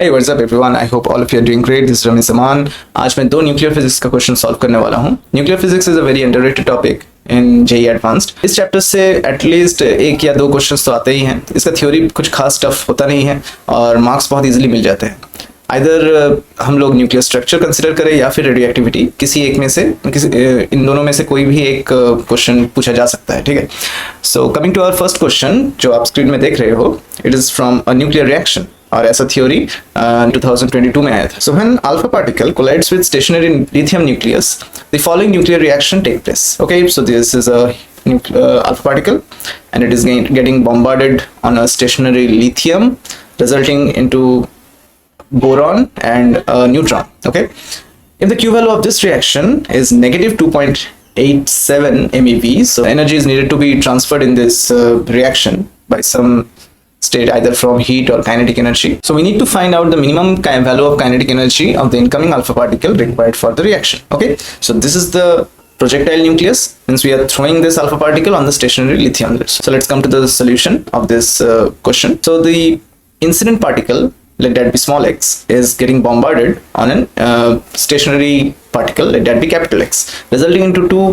Hey, what's up everyone? I hope all of you are doing great. This is Rami Saman. आज मैं दो nuclear physics का question solve करने वाला हूँ. Nuclear physics is a very underrated topic in JEE advanced. इस chapter से at least एक या दो क्वेश्चंस तो आते ही हैं. इसका थ्योरी कुछ खास टफ होता नहीं है और मार्क्स बहुत इजीली मिल जाते हैं. आइदर हम लोग न्यूक्लियर स्ट्रक्चर कंसिडर करें या फिर रेडियो एक्टिविटी, किसी एक में से इन दोनों में से कोई भी एक क्वेश्चन पूछा जा सकता है. ठीक है. So coming to our first question जो आप स्क्रीन में देख रहे हो, it is from a nuclear reaction और ऐसा थ्योरी 2022 में आया था. So when alpha particle collides with stationary lithium nucleus, the following nuclear reaction take place. Okay, so this is a alpha particle and it is getting bombarded on a stationary lithium, resulting into boron and a neutron. Okay, if the Q value of this reaction is negative 2.87 MeV, so energy is needed to be transferred in this reaction by some state, either from heat or kinetic energy. So we need to find out the minimum value of kinetic energy of the incoming alpha particle required for the reaction. Okay, so this is the projectile nucleus, since we are throwing this alpha particle on the stationary lithium. So let's come to the solution of this question. So the incident particle, let that be small x, is getting bombarded on a stationary particle, let that be capital X, resulting into two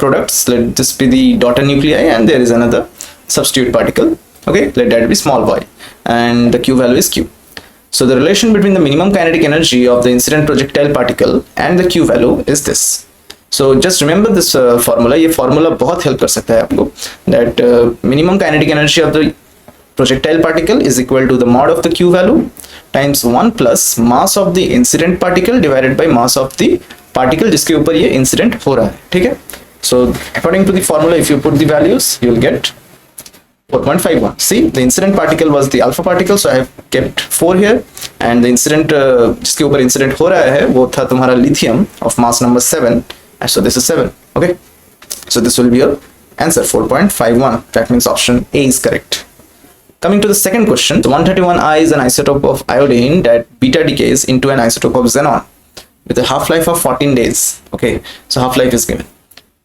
products. Let this be the daughter nuclei and there is another substitute particle. Okay, let that be small y and the Q value is Q. So the relation between the minimum kinetic energy of the incident projectile particle and the Q value is this. So just remember this formula. ये formula बहुत help कर सकता है आपको. That minimum kinetic energy of the projectile particle is equal to the mod of the Q value times 1 plus mass of the incident particle divided by mass of the particle जिसके ऊपर ये incident हो रहा है. ठीक है. So according to the formula, if you put the values, you will get 4.51. See, the incident particle was the alpha particle, so I have kept 4 here, and the incident जिसके ऊपर incident हो रहा है वो था तुम्हारा lithium of mass number 7. So this is 7. Okay, so this will be your answer, 4.51. That means option A is correct. Coming to the second question, so 131I is an isotope of iodine that beta decays into an isotope of xenon with a half-life of 14 days. Okay, so half-life is given.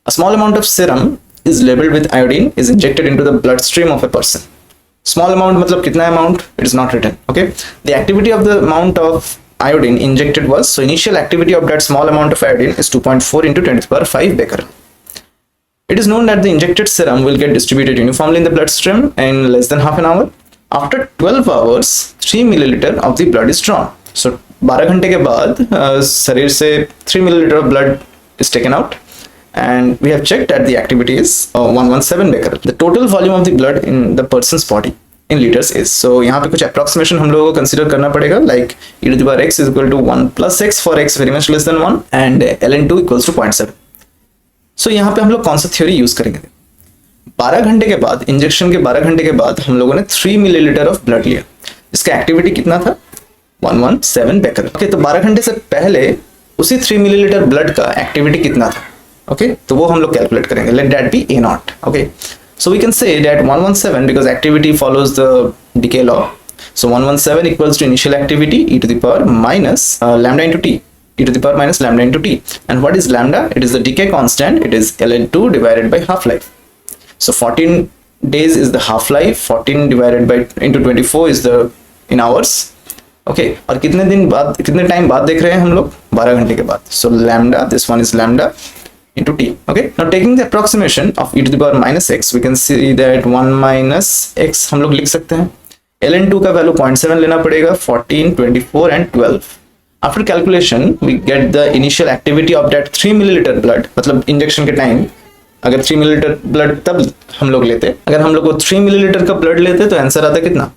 A small amount of serum is labeled with iodine is injected into the bloodstream of a person. Small amount मतलब कितना amount? It is not written. Okay, the activity of the amount of iodine injected was, so initial activity of that small amount of iodine is 2.4 into 10 to the power 5 becquerel. It is known that the injected serum will get distributed uniformly in the bloodstream in less than half an hour. After 12 hours, 3 milliliter of the blood is drawn. So 12 घंटे के बाद शरीर से 3 milliliter of blood is taken out, and we have checked that the activity is 117 becquerel. The total volume of the blood in the person's body in liters is, so यहाँ पे कुछ approximation हम लोगों को consider करना पड़ेगा, like e to the power x is equal to 1 plus x for x very much less than 1 and ln2 equals to 0.7. so यहाँ पे हम लोग कौन सा थ्योरी यूज करेंगे? 12 घंटे के बाद, इंजेक्शन के 12 घंटे के बाद हम लोगों ने 3 मिलीलीटर ऑफ ब्लड लिया, इसका एक्टिविटी कितना था? 117 becquerel. ओके, तो 12 घंटे से पहले उसी 3 मिलीलीटर ब्लड का एक्टिविटी कितना था? ओके, तो वो हम लोग कैलकुलेट करेंगे. Let that be A naught. Okay, so we can say that 117, because activity follows the decay law, so 117 equals to initial activity e to the power minus lambda into t, e to the power minus lambda into t. And what is lambda? It is the decay constant. It is ln2 divided by half-life. So 14 days is the half-life, 14 divided by into 24 is the in hours. Okay, और कितने दिन बाद, कितने time बाद देख रहे हैं हम लोग? 12 घंटे के बाद. So lambda, this one is lambda into t. Okay, now taking the approximation of e to the power minus x, we can see that 1 minus x हम लोग लिख सकते हैं. ln2 का वैल्यू 0.7 लेना पड़ेगा, 14, 24 and 12. After calculation, we get the initial activity of that 3 milliliter blood. मतलब injection के टाइम अगर 3 मिलीलीटर ब्लड तब हम लोग लेते, अगर हम लोग को 3 मिलीलीटर का ब्लड लेते तो आंसर आता कितना?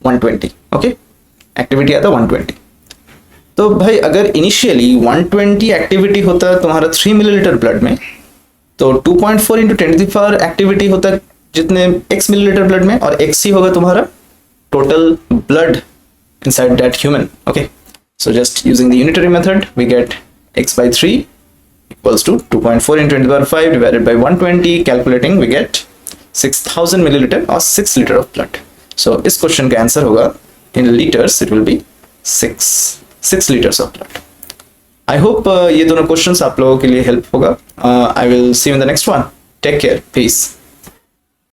120. ओके, एक्टिविटी आता 120. तो भाई अगर इनिशियली 120 एक्टिविटी होता तुम्हारा 3 मिलीलीटर ब्लड में, तो 2.4 into 10 to the power activity होता जितने x मिलीलीटर ब्लड में, और x ही होगा तुम्हारा total blood inside that human. Okay, so just using the unitary method we get x by 3 equals to 2.4 into 10 to the power 5 divided by 120. Calculating we get 6000 milliliter or 6 liter of blood. So इस question का answer होगा in liters, it will be 6 liters of blood. I hope ये दोनों questions आप लोगों के लिए help होगा. I will see you in the next one. Take care. Peace.